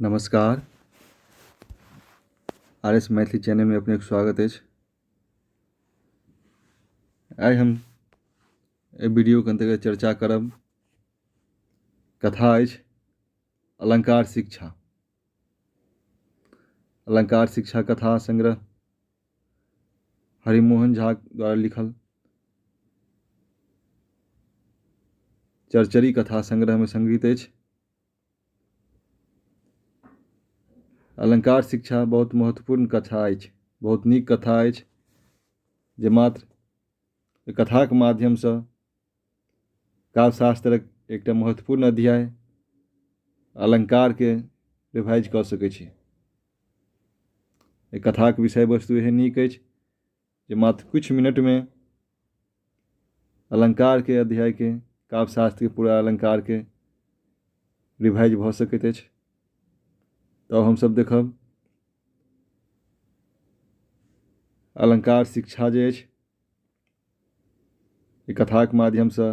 नमस्कार। RS Maithili channel में अपने स्वागत है। आइ हम वीडियो के अंतर्गत चर्चा करब कथा अछि अलंकार शिक्षा। अलंकार शिक्षा कथा संग्रह हरिमोहन झा द्वारा लिखल चरचरी कथा संग्रह में संग्रहित अछि। अलंकार शिक्षा बहुत महत्वपूर्ण कथा अछि, बहुत नीक कथा अछि जे मात्र कथाक माध्यम से काव्यशास्त्रक एकटा महत्वपूर्ण अध्याय अलंकार के रिवाइज कऽ सकैत छी। कथाक विषय वस्तु एहन नीक अछि जे मात्र कुछ मिनट में अलंकार के अध्याय के काव्यशास्त्र के पूरा अलंकार के रिवाइज भऽ सकैत अछि। तो हम सब देखब अलंकार शिक्षा जे अछि कथाक माध्यम से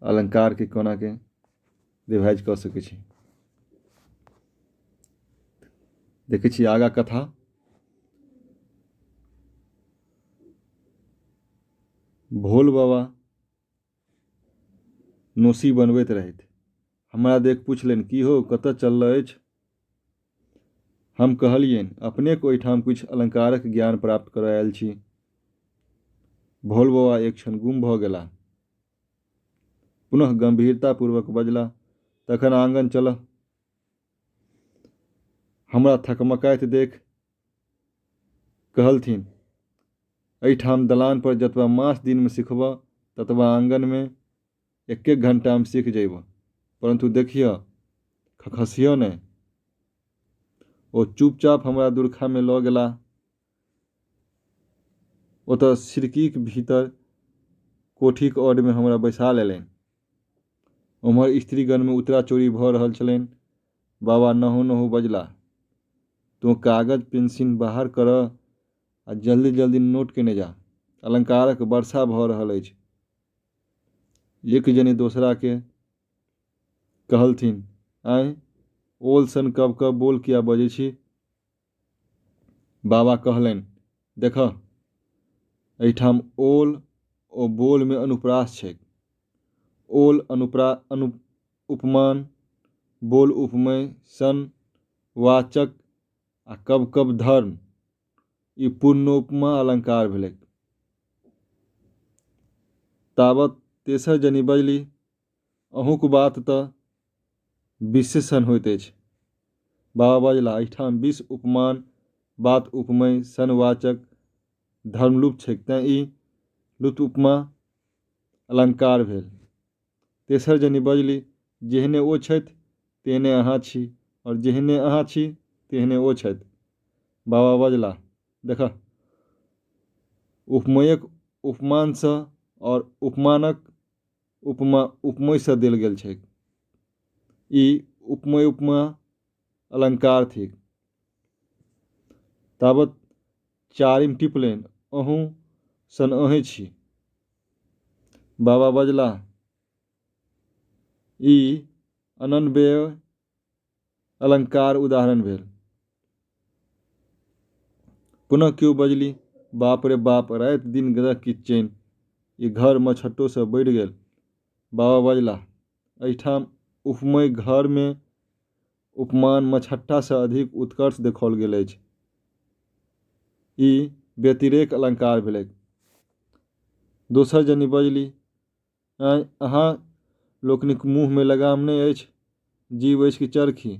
अलंकार के कोना के रिवाइज कऽ सकैत छी। देखै छी आगा कथा। भोल बाबा नोसी बनबैत रहथि। हमरा देख पुछलनि, की हो कतऽ चलल अछि? हम कहलियनि, अपने के ओहिठाम कुछ अलंकारक ज्ञान प्राप्त करऽ आयल छी। भोल बाबा एक क्षण गुम भऽ गेला, पुनः गंभीरता पूर्वक बजला, तखन आंगन चलह। हमरा थकमकाइत देख कहलथिन, एहिठाम दलान पर जतबा मास दिन में सिखबह ततबा आंगन में एक घंटा में सीख जेबह, परंतु देखिए खखसियो नहीं। ओ चुपचाप हमरा दुर्खा में लऽ गेला। ओतऽ खिड़कीक भीतर कोठीक ओर में हमरा बैसा लेलनि। उम्हर स्त्रीगण में उतरा चोरी भऽ रहल छलनि। बाबा नहु नहु बजला, तू कागज पेंसिल बाहर कर आ जल्दी जल्दी नोट केने जा, अलंकारक वर्षा भऽ रहल अछि। एक जने दोसरा के कहलथिन, आइ ओल सन कब कब बोल किया बजै छी? बाबा कहलनि, देखह एहिठाम ओल ओ बोल में अनुप्रास छै। ओल उपमान, बोल उपमेय, सन वाचक आ कब कब धर्म, ई पूर्णोपमा अलंकार भेलै। तावत तेसर जनी बजली, अहूँक बात तऽ विशेषण होइत अछि। बाबा बजला, एहिठाम विष उपमान, बात उपमेय, सनवाचक, धर्मलुप्त छै, तें ई लुप्त उपमा अलंकार भेल। तेसर जनी बजली, जेहने ओ छथि तेहने अहाँ छी, और जेहने अहाँ छी तेहने ओ छथि। बाबा बजला, देखह उपमेयक उपमान से और उपमानक उपमा उपमेय से देल गेल छै। ई उपमेय उपमा अलंकार थिक। ताबत चारिम टिपलनि, अहूँ सन अहें छी। बाबा बजला, ई अनन्वय अलंकार उदाहरण भेल। पुनः क्यों बजली, बाप रे बाप, रात दिन ग्रह की चैन, ये घर मछट्टो से बढ़ि गेल। बाबा बजला, एहिठाम उपमेय घर में उपमान मछट्टा से अधिक उत्कर्ष देखाओल गेल अछि। ई व्यतिरेक अलंकार भेलै। दोसर जनी बजली, अहाँ लोकनिक मुँह में लगाम नहीं अछि, जीव अछि कि चरखी?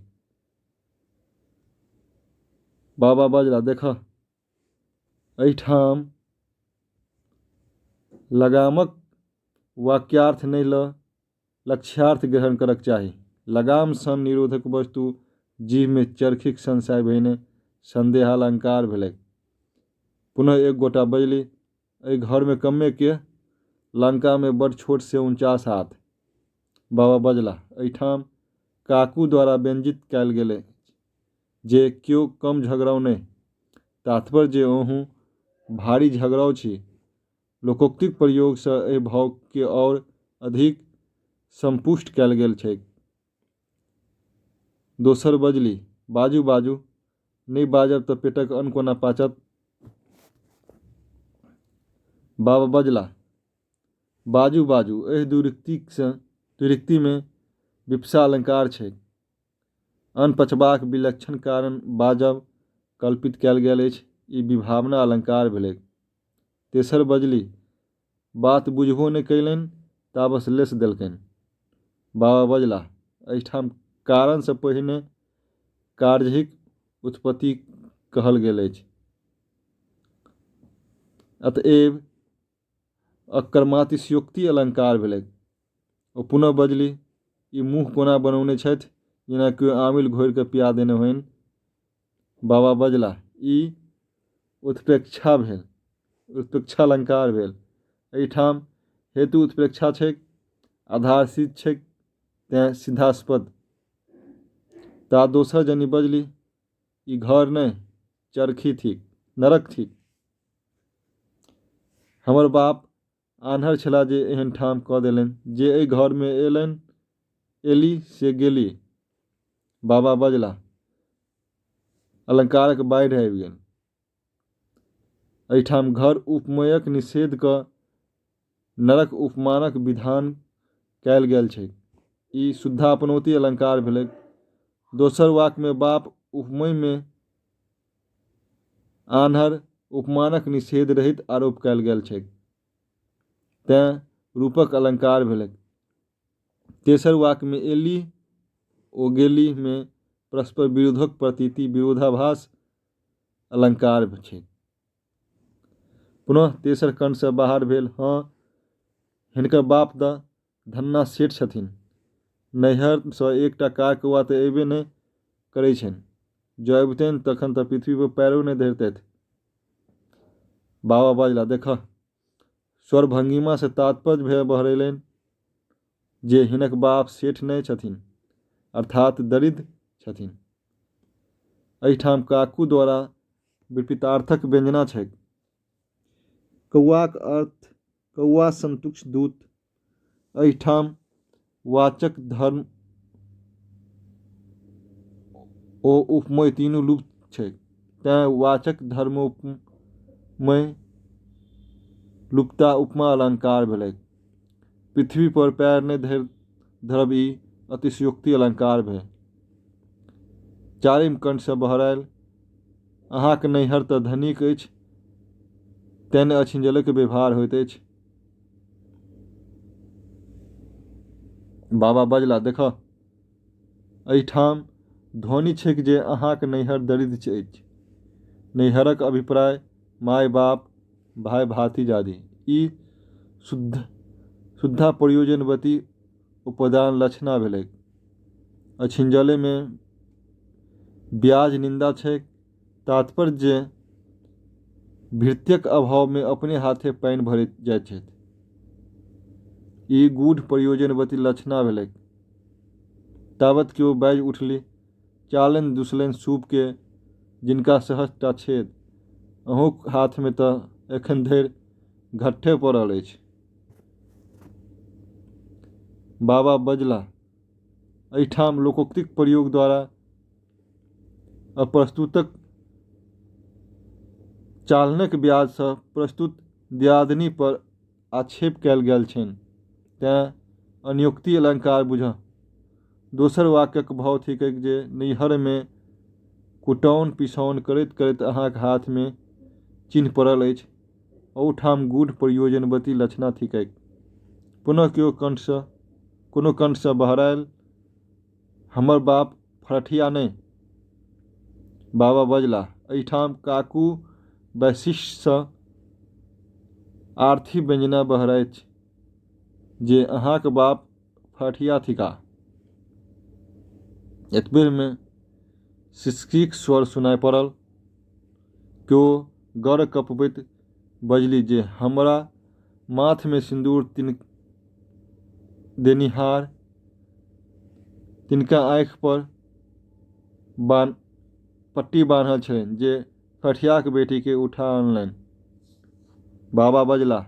बाबा बजला, देखह एहिठाम लगामक वाक्यार्थ नहीं लक्ष्यार्थ ग्रहण करक चाही। लगाम सन निरोधक वस्तु जीव में चरखीक संशय भेने संदेहालंकार भेलै। पुनः एक गोटा बजली, एहि घर में कम्मे के, लंका में बड़ छोट से 49 हाथ। बाबा बजला, एहिठाम काकू द्वारा व्यंजित कयल गेलै जे क्यों कम झगड़ाओ नहीं, तात्पर्य जे अहूँ भारी झगड़ाओ छी। लोकोक्तिक प्रयोग से एहि भाव के और अधिक संपुष्ट कयल गेल छै। दोसर बजली, बाजू बाजू, नहीं बाजब तऽ पेटक अन्न कोना पाचत। बाबा बजला, बाजू बाजू, एहि दुरिक्ति में विपसा अलंकार छै। अन्न पचबाक विलक्षण कारण बाजब कल्पित कयल गेल अछि, ई विभावना अलंकार भेलै। तेसर बजली, बात बुझबो नहि कयलनि ताबस लेस देलकनि। बाबा बजला, एहिठाम कारण से पहिने कार्यहिक उत्पत्ति कहल गेल अछि, अतएव अकर्मातिशयोक्ति अलंकार भेलै। ओ पुनः बजली, ई मुँह कोना बनौने छथि जेना केओ आमिल घोरि कऽ पिया देने होनि। बाबा बजला, ई उत्प्रेक्षा भेल, उत्प्रेक्षा अलंकार भेल। एहिठाम हेतु उत्प्रेक्षा छैक, आधार सिद्ध छैक, तेँ सिद्धास्पद। ता दोसर जनी बजली, ई घर नहि चरखी थिक, नरक थिक। हमर बाप आन्हर छला जे एहन ठाम कऽ देलनि, जे एहि घर में एली से गेली। बाबा बजला, अलंकारक बाढ़ि आबि गेल। एहिठाम घर उपमयक निषेध कऽ नरक उपमानक विधान कयल गेल छै, ई शुद्धापनोति अलंकार भेलै। दोसर वाक्य में बाप उपमय में आन्हर उपमानक निषेध रहित आरोप कयल गेल छै, तेँ रूपक अलंकार भेलै। तेसर वाक्य में एली ओ गेली में परस्पर विरोधक प्रतीति विरोधाभास अलंकार छै। पुनः तेसर कंठ से बाहर भेल, हाँ हिनकर बाप तऽ धन्ना सेठ छथिन, नैहर सँ एकटा कार कौआ तऽ अयबे नहि करै छनि, जँ अबितनि तखन तऽ पृथ्वी पर पैरो नहि धरितथि। बाबा बजला, देखह स्वर भंगिमा से तात्पर्य बहरेलनि जे हिनक बाप सेठ नहि छथिन, अर्थात दरिद्र छथिन। एहिठाम काकू द्वारा विपरीतार्थक व्यंजना छैक। कौआक अर्थ कौआ संतुष्ट दूत। एहिठाम वाचक धर्म ओ उपमय तीनू लुप्त छैक, तेँ वाचक धर्मोपमय लुप्तता उपमा अलंकार भेलै। पृथ्वी पर पैर नहि धरब ई अतिशयोक्ति अलंकार भेल। चारिम कंठ से बहरायल, अहाँक नैहर तऽ धनिक अछि, तेँ अछिंजलक व्यवहार होइत अछि। बाबा बजला, देखह एहिठाम ध्वनि छैक जे अहाँक नैहर दरिद्र अछि। नैहरक अभिप्राय माय बाप भाय भातीजादि, ई शुद्धा प्रयोजनवती उपादान लक्षणा भेलै। अछिंजले में ब्याज निंदा छैक, तात्पर्य जे भृत्यक अभाव में अपने हाथे पानि भरैत जाइत छथि, ई गूढ़ प्रयोजनवती लक्षणा भेलै। तावत केओ बाजि उठली, चालनि दुसलनि सूप के जिनका सहजटा छेद, अहूँक हाथ में तऽ एखन धरि घट्ठे पड़ल अछि। बाबा बजला, एहिठाम लोकोक्तिक प्रयोग द्वारा अप्रस्तुतक चालनक ब्याज सँ प्रस्तुत दियादनी पर आक्षेप कयल गेल छनि, तेँ अनियोक्ति अलंकार बुझह। दोसर वाक्यक भाव थिकैक जे नैहर में कुटौन पिसौन करैत करैत अहाँक हाथ में चिन्ह पड़ल अछि, ओहिठाम गूढ़ प्रयोजनवती लक्षणा थिकैक। पुनः कोनो कंठ सँ बहरायल, हमर बाप फरठिया नहि। बाबा बजला, एहिठाम काकू वैशिष्ट सँ आर्थी व्यंजना बहरैछ जे अहाँक बाप फरठिया थिका। एतबेर में सिसकीक स्वर सुनाइ पड़ल। केओ गर कपबैत बजली जे हमरा माथ में सिन्दूर देनिहार तिनका आँखि पर पट्टी बान्हल छलनि जे फरठियाक बेटी के उठा अनलनि। बाबा बजला,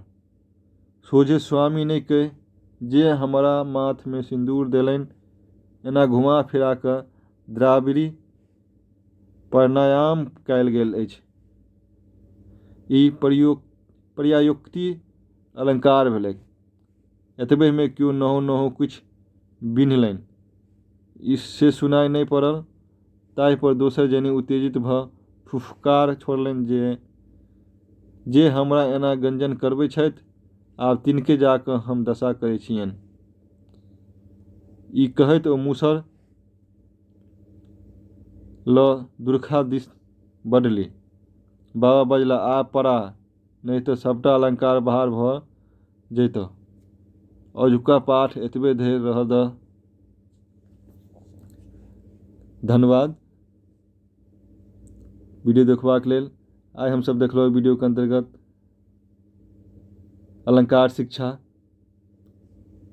सोझे स्वामी नहि कहि जे हमरा माथ में सिन्दूर देलनि, एना घुमा फिरा कऽ द्राविड़ी प्राणायाम कयल गेल अछि। ई पर्यायोक्ति अलंकार भेलै। एतबे में क्यों नहो नहो कुछ बिन्हलनि, इससे सुनाई नहीं पड़ल, ताहि पर दोसर जने उत्तेजित भ फुफकार छोड़लनि जे हमरा एना गंजन करबै छथि, आब तिनके जाकऽ हम दशा करै छियनि। ई कहैत ओ मूसर ल दुर्खा दिस बढ़ली। बाबा बजला, आब पड़ा, नहीं तो सबटा अलंकार बाहर भ जैतौ। अजुका पाठ एतबे धरि रहऽ दऽ। धन्यवाद वीडियो देखबाक लेल। आइ हमसब देखलहुँ वीडियो के अंतर्गत अलंकार शिक्षा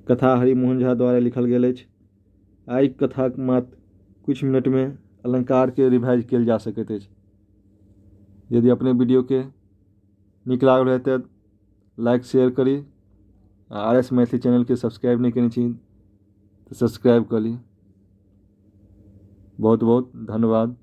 कथा हरिमोहन झा द्वारा लिखल गेल अछि। आइ कथा मात्र कुछ मिनट में अलंकार के रिवाइज कयल जा सकैत अछि। यदि अपने वीडियो के नीक लागल रहै तऽ लाइक शेयर करी। RS मैथिली चैनल के सब्सक्राइब नहीं कने छी तो सब्सक्राइब कर ली। बहुत बहुत धन्यवाद।